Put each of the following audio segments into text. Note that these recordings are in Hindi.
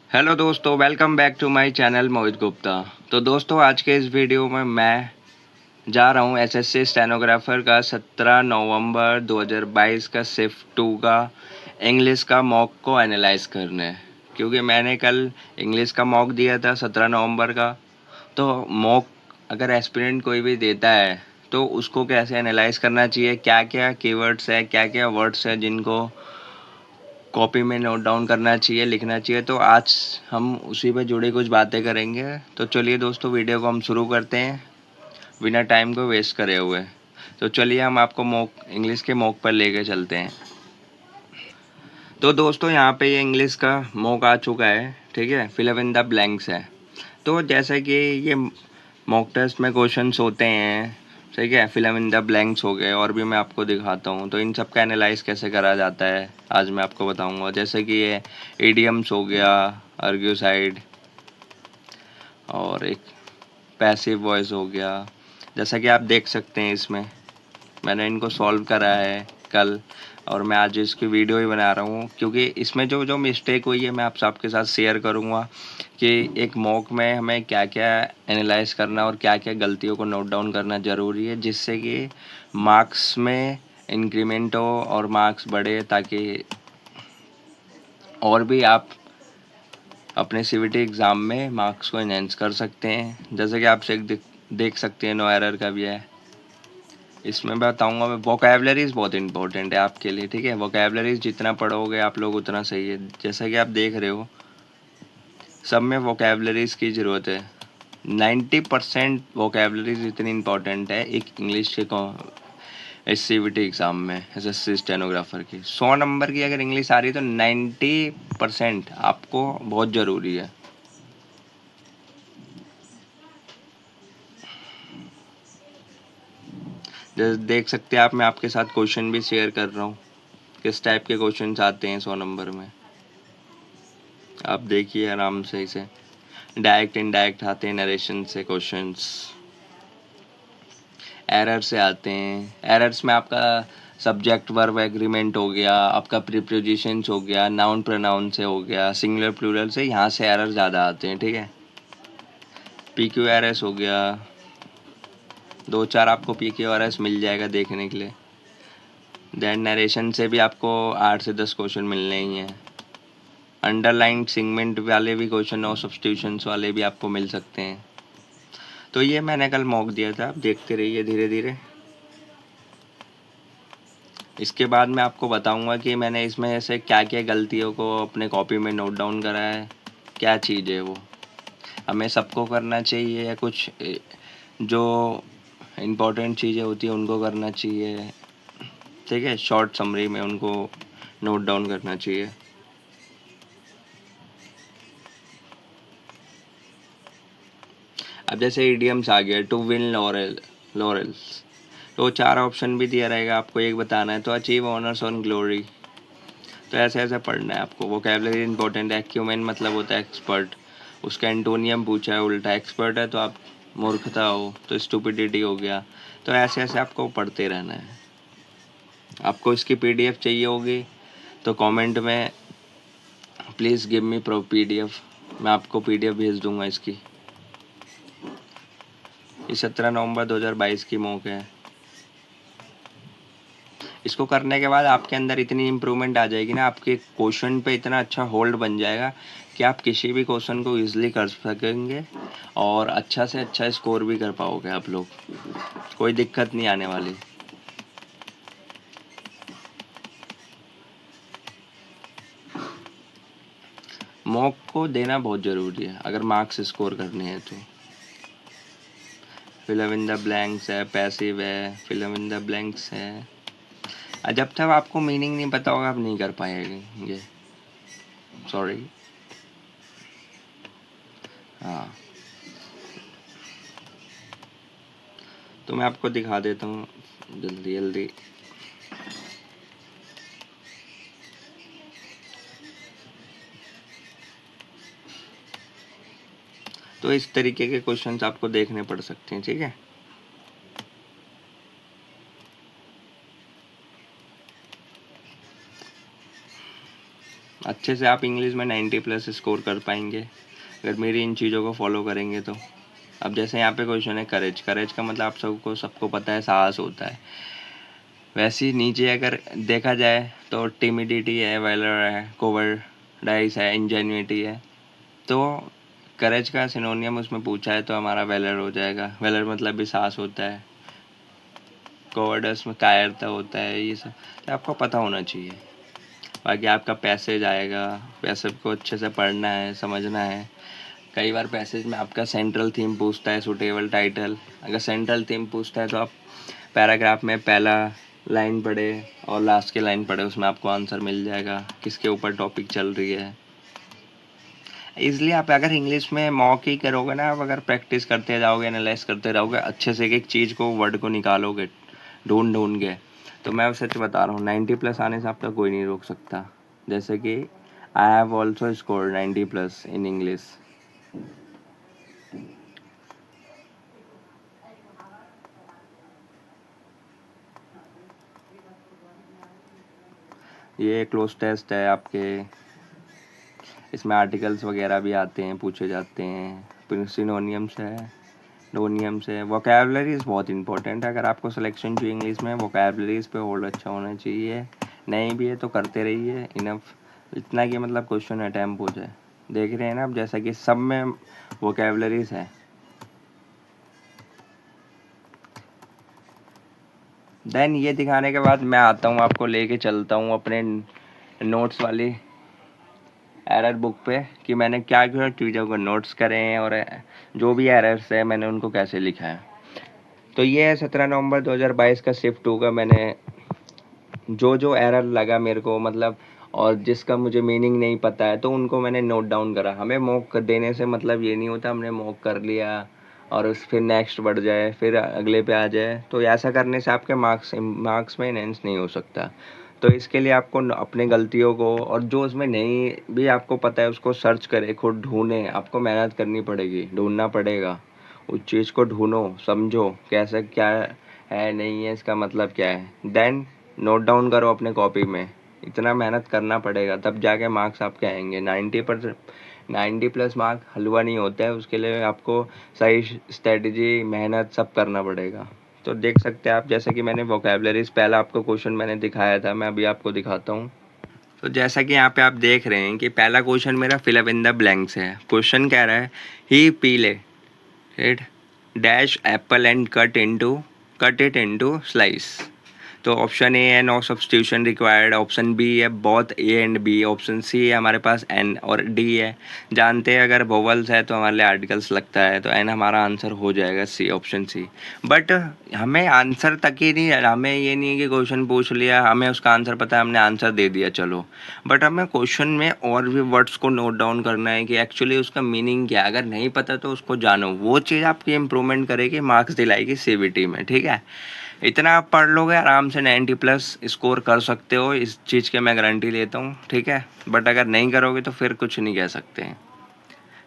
हेलो दोस्तों, welcome back to my channel Mohit Gupta. तो दोस्तों, आज के इस वीडियो में मैं जा रहा हूँ एसएससी स्टेनोग्राफर का 17 नवंबर 2022 का शिफ्ट 2 का इंग्लिश का मॉक को एनालाइज करने। क्योंकि मैंने कल इंग्लिश का मॉक दिया था 17 नवंबर का। तो मॉक अगर एस्पिरेंट कोई भी देता है तो उसको कैसे एनालाइज करना चाहिए, क्या क्या कीवर्ड्स है, क्या क्या वर्ड्स है जिनको कॉपी में नोट डाउन करना चाहिए, लिखना चाहिए। तो आज हम उसी पे जुड़ी कुछ बातें करेंगे। तो चलिए दोस्तों, वीडियो को हम शुरू करते हैं बिना टाइम को वेस्ट करे हुए। तो चलिए हम आपको मॉक इंग्लिश के मॉक पर लेके चलते हैं। तो दोस्तों, यहाँ पे ये इंग्लिश का मॉक आ चुका है, ठीक है। फिल इन द ब्लैंक्स है। तो जैसे कि ये मॉक टेस्ट में क्वेश्चंस होते हैं, ठीक है। फिल इन द ब्लैंक्स हो गए, और भी मैं आपको दिखाता हूँ। तो इन सब का एनालाइज कैसे करा जाता है आज मैं आपको बताऊँगा। जैसे कि ये इडियम्स हो गया, आर्ग्यूसाइड, और एक पैसिव वॉइस हो गया। जैसा कि आप देख सकते हैं, इसमें मैंने इनको सॉल्व करा है कल, और मैं आज इसकी वीडियो ही बना रहा हूँ। क्योंकि इसमें जो जो मिस्टेक हुई है मैं आप सबके साथ शेयर करूँगा कि एक मॉक में हमें क्या क्या एनालाइज करना और क्या क्या गलतियों को नोट डाउन करना ज़रूरी है, जिससे कि मार्क्स में इंक्रीमेंट हो और मार्क्स बढ़े, ताकि और भी आप अपने सीवीटी एग्ज़ाम में मार्क्स को इनहेंस कर सकते हैं। जैसे कि आप देख सकते हैं, नो एरर का भी है। इसमें बताऊंगा मैं, वोकैबलरीज बहुत इंपॉर्टेंट है आपके लिए, ठीक है। वोकैबलरीज जितना पढ़ोगे आप लोग उतना सही है। जैसा कि आप देख रहे हो, सब में वोकैबलरीज की ज़रूरत है। 90% वोकैबलरीज इतनी इंपॉर्टेंट है एक इंग्लिश के इस सीवीटी एग्ज़ाम में। एसएससी स्टेनोग्राफर की 100 नंबर की अगर इंग्लिश आ रही है तो 90% आपको बहुत ज़रूरी है। जैसे देख सकते हैं आप, मैं आपके साथ क्वेश्चन भी शेयर कर रहा हूँ, किस टाइप के क्वेश्चन आते हैं 100 नंबर में। आप देखिए आराम से इसे। डायरेक्ट इनडायरेक्ट आते हैं, नरेशन से क्वेश्चंस। एरर से आते हैं। एरर्स में आपका सब्जेक्ट वर्ब एग्रीमेंट हो गया, आपका प्रीपोजिशंस हो गया, नाउन प्रोनाउन से हो गया, सिंगुलर प्लूरल से, यहाँ से एरर ज़्यादा आते हैं, ठीक है। PQRS हो गया, 2-4 आपको PQRS मिल जाएगा देखने के लिए। देन नरेशन से भी आपको 8 से 10 क्वेश्चन मिलने ही हैं। अंडरलाइन सेगमेंट वाले भी क्वेश्चन और सब्स्टिट्यूशंस वाले भी आपको मिल सकते हैं। तो ये मैंने कल मॉक दिया था, आप देखते रहिए धीरे धीरे। इसके बाद मैं आपको बताऊंगा कि मैंने इसमें ऐसे क्या क्या गलतियों को अपने कॉपी में नोट डाउन करा है, क्या चीज़ है वो हमें सबको करना चाहिए, या कुछ जो इम्पोर्टेंट चीज़ें होती हैं उनको करना चाहिए, ठीक है। शॉर्ट समरी में उनको नोट डाउन करना चाहिए। अब जैसे इडियम्स आ गया, टू विन लॉरेल्स, तो 4 ऑप्शन भी दिया रहेगा, आपको एक बताना है। तो अचीव ऑनर्स ऑन ग्लोरी, तो ऐसे ऐसे पढ़ना है आपको। वोकैबलरी इंपॉर्टेंट है। एक्यूमेन मतलब होता है एक्सपर्ट, उसका एंटोनियम पूछा है उल्टा। एक्सपर्ट है तो आप मूर्खता हो, तो स्टूपिडिटी हो गया। तो ऐसे ऐसे आपको पढ़ते रहना है। आपको इसकी PDF चाहिए होगी तो कमेंट में please give me pro PDF, मैं आपको PDF भेज दूंगा इसकी। ये 17 नवंबर 2022 की मॉक है। इसको करने के बाद आपके अंदर इतनी इम्प्रूवमेंट आ जाएगी ना, आपके क्वेश्चन पे इतना अच्छा होल्ड बन जाएगा कि आप किसी भी क्वेश्चन को ईजिली कर सकेंगे, और अच्छा से अच्छा स्कोर भी कर पाओगे आप लोग। कोई दिक्कत नहीं आने वाली। मॉक को देना बहुत ज़रूरी है अगर मार्क्स स्कोर करने हैं तो। फिल इन द ब्लैंक्स है, पैसिव है, फिल इन द ब्लैंक्स है। जब तक आपको मीनिंग नहीं पता होगा आप नहीं कर पाएंगे, सॉरी। हाँ, तो मैं आपको दिखा देता हूँ जल्दी जल्दी। तो इस तरीके के क्वेश्चंस आपको देखने पड़ सकते हैं, ठीक है। अच्छे से आप इंग्लिश में 90 प्लस स्कोर कर पाएंगे अगर मेरी इन चीज़ों को फॉलो करेंगे तो। अब जैसे यहाँ पे क्वेश्चन है करेज, करेज का मतलब आप सबको पता है साहस होता है। वैसे ही नीचे अगर देखा जाए तो टिमिडिटी है, वेलर है, कोवर्डाइस है, इंजेन्युइटी है। तो करेज का सिनोनियम उसमें पूछा है तो हमारा वेलर हो जाएगा। वेलर मतलब भी साहस होता है। कोवर्डस में कायरता होता है। ये सब तो आपको पता होना चाहिए। बाकी आपका पैसेज आएगा, पैसेज को अच्छे से पढ़ना है, समझना है। कई बार पैसेज में आपका सेंट्रल थीम पूछता है, सूटेबल टाइटल। अगर सेंट्रल थीम पूछता है तो आप पैराग्राफ में पहला लाइन पढ़े और लास्ट की लाइन पढ़े, उसमें आपको आंसर मिल जाएगा किसके ऊपर टॉपिक चल रही है। इसलिए आप अगर इंग्लिश में मॉक ही करोगे ना, आप अगर प्रैक्टिस करते जाओगे, एनालाइज करते रहोगे, अच्छे से एक एक चीज़ को, वर्ड को निकालोगे ढूंढ के, तो मैं सच बता रहा हूँ 90 प्लस आने से आपका कोई नहीं रोक सकता। जैसे कि I have also scored 90 plus in English. ये क्लोज टेस्ट है आपके, इसमें आर्टिकल्स वगैरह भी आते हैं, पूछे जाते हैं। फिर सिनोनियम्स है, डोनियम्स है। वोकैबुलरीज बहुत इंपॉर्टेंट है। अगर आपको सिलेक्शन चाहिए इंग्लिश में, वोकैबुलरीज पे होल्ड अच्छा होना चाहिए। नहीं भी है तो करते रहिए इनफ, इतना कि मतलब क्वेश्चन अटैम्प्ट हो जाए। देख रहे हैं ना आप, जैसा कि सब में वोकैबुलरीज है। देन ये दिखाने के बाद मैं आता हूँ, आपको लेके चलता हूँ अपने नोट्स वाली एरर बुक पे कि मैंने क्या क्या चीज़ों को नोट्स करे हैं और जो भी एरर्स है मैंने उनको कैसे लिखा है। तो ये है 17 नवंबर 2022 का शिफ्ट 2 का। मैंने जो एरर लगा मेरे को, मतलब, और जिसका मुझे मीनिंग नहीं पता है तो उनको मैंने नोट डाउन करा। हमें मॉक देने से मतलब ये नहीं होता हमने मॉक कर लिया और उस फिर नेक्स्ट बढ़ जाए, फिर अगले पे आ जाए। तो ऐसा करने से आपके मार्क्स में इनहेंस नहीं हो सकता। तो इसके लिए आपको अपने गलतियों को, और जो उसमें नहीं भी आपको पता है, उसको सर्च करें, खुद ढूंढें। आपको मेहनत करनी पड़ेगी, ढूंढना पड़ेगा। उस चीज़ को ढूंढो, समझो कैसे क्या है, नहीं है, इसका मतलब क्या है। देन नोट डाउन करो अपने कॉपी में। इतना मेहनत करना पड़ेगा तब जाके मार्क्स आपके आएंगे। 90 प्लस मार्क हलवा नहीं होता है, उसके लिए आपको सही स्ट्रेटजी, मेहनत सब करना पड़ेगा। तो देख सकते हैं आप, जैसे कि मैंने वोकैबुलरीज पहला आपको क्वेश्चन मैंने दिखाया था, मैं अभी आपको दिखाता हूँ। तो जैसा कि यहाँ पे आप देख रहे हैं कि पहला क्वेश्चन मेरा fill up in the blanks है। क्वेश्चन कह रहा है he peeled it dash apple and cut it into slices. तो ऑप्शन ए है no substitution required, option B है both A and B, option C है हमारे पास एन, और डी है। जानते हैं अगर वोवल्स है तो हमारे लिए आर्टिकल्स लगता है, तो एन हमारा आंसर हो जाएगा, सी, ऑप्शन सी। बट हमें आंसर तक ही नहीं, हमें ये नहीं है कि क्वेश्चन पूछ लिया, हमें उसका आंसर पता है, हमने आंसर दे दिया चलो। बट हमें क्वेश्चन में और भी वर्ड्स को नोट डाउन करना है कि एक्चुअली उसका मीनिंग क्या है। अगर नहीं पता तो उसको जानो, वो चीज़ आपकी इम्प्रूवमेंट करेगी, मार्क्स दिलाएगी सीबीटी में, ठीक है। इतना आप पढ़ लोगे आराम से 90 प्लस स्कोर कर सकते हो, इस चीज़ की मैं गारंटी लेता हूँ, ठीक है। बट अगर नहीं करोगे तो फिर कुछ नहीं कह सकते हैं।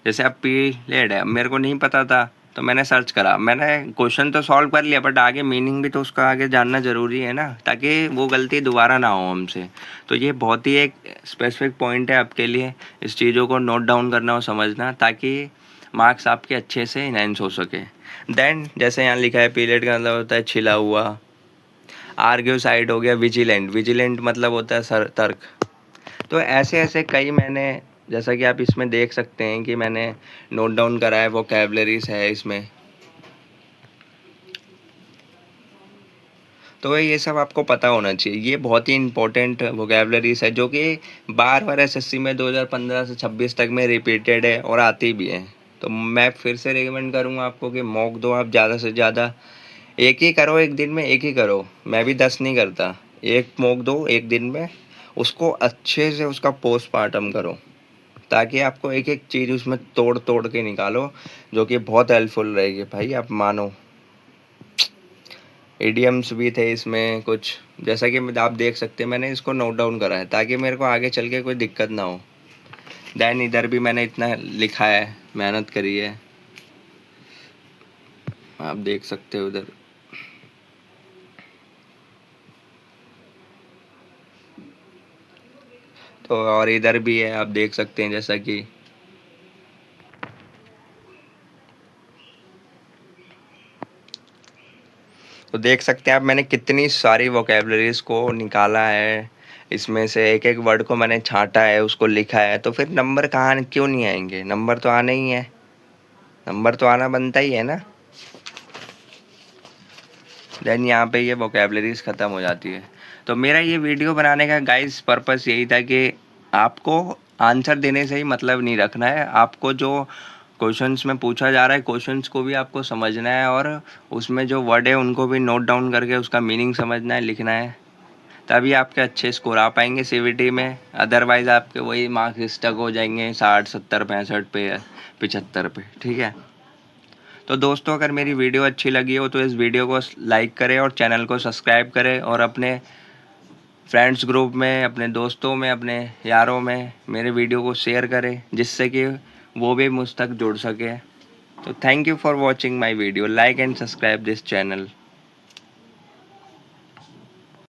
जैसे अब पी लेड है, मेरे को नहीं पता था तो मैंने सर्च करा, मैंने क्वेश्चन तो सॉल्व कर लिया, बट आगे मीनिंग भी तो उसका आगे जानना ज़रूरी है ना, ताकि वो गलती दोबारा ना हो हमसे। तो ये बहुत ही एक स्पेसिफिक पॉइंट है आपके लिए, इस चीज़ों को नोट डाउन करना और समझना, ताकि मार्क्स आपके अच्छे से इनहेंस हो सके। देन जैसे यहाँ लिखा है पीरियड का मतलब होता है छिला हुआ। आर्ग्यू साइड हो गया विजिलेंट, विजिलेंट मतलब होता है तर्क। तो ऐसे ऐसे कई मैंने, जैसा कि आप इसमें देख सकते हैं कि मैंने नोट डाउन करा है, वोकैबुलरीज है इसमें। तो ये सब आपको पता होना चाहिए। ये बहुत ही इंपॉर्टेंट वोकैबुलरीज है जो कि बार बार एसएससी में 2015 से 26 तक में रिपीटेड है और आती भी है। तो मैं फिर से रिकमेंड करूँगा आपको कि मॉक दो आप ज़्यादा से ज़्यादा। एक ही करो, एक दिन में एक ही करो, मैं भी 10 नहीं करता। एक मॉक दो एक दिन में, उसको अच्छे से उसका पोस्टमार्टम करो, ताकि आपको एक एक चीज़ उसमें तोड़ तोड़ के निकालो, जो कि बहुत हेल्पफुल रहेगी भाई, आप मानो। इडियम्स भी थे इसमें कुछ, जैसा कि आप देख सकते हैं, मैंने इसको नोट डाउन करा है ताकि मेरे को आगे चल के कोई दिक्कत ना हो। देन इधर भी मैंने इतना लिखा है, मेहनत करी है, आप देख सकते हो उधर। तो और इधर भी है, आप देख सकते हैं जैसा कि तो देख सकते हैं आप मैंने कितनी सारी वोकेबलरीज को निकाला है। इसमें से एक एक वर्ड को मैंने छांटा है, उसको लिखा है। तो फिर नंबर कहाँ क्यों नहीं आएंगे? नंबर तो आना ही है, नंबर तो आना बनता ही है ना। देन यहाँ पे ये वोकेबलरीज ख़त्म हो जाती है। तो मेरा ये वीडियो बनाने का गाइस पर्पस यही था कि आपको आंसर देने से ही मतलब नहीं रखना है। आपको जो क्वेश्चंस में पूछा जा रहा है, क्वेश्चंस को भी आपको समझना है और उसमें जो वर्ड है उनको भी नोट डाउन करके उसका मीनिंग समझना है, लिखना है। तभी आपके अच्छे स्कोर आ पाएंगे सीवीटी में। अदरवाइज़ आपके वही मार्क्स स्टक हो जाएंगे 60 70 65 पे या 75 पे। ठीक है। तो दोस्तों अगर मेरी वीडियो अच्छी लगी हो तो इस वीडियो को लाइक करें और चैनल को सब्सक्राइब करें और अपने फ्रेंड्स ग्रुप में, अपने दोस्तों में, अपने यारों में मेरे वीडियो को शेयर करें, जिससे कि वो भी मुझ तक जुड़ सके। तो thank you for watching my video. Like and subscribe this channel.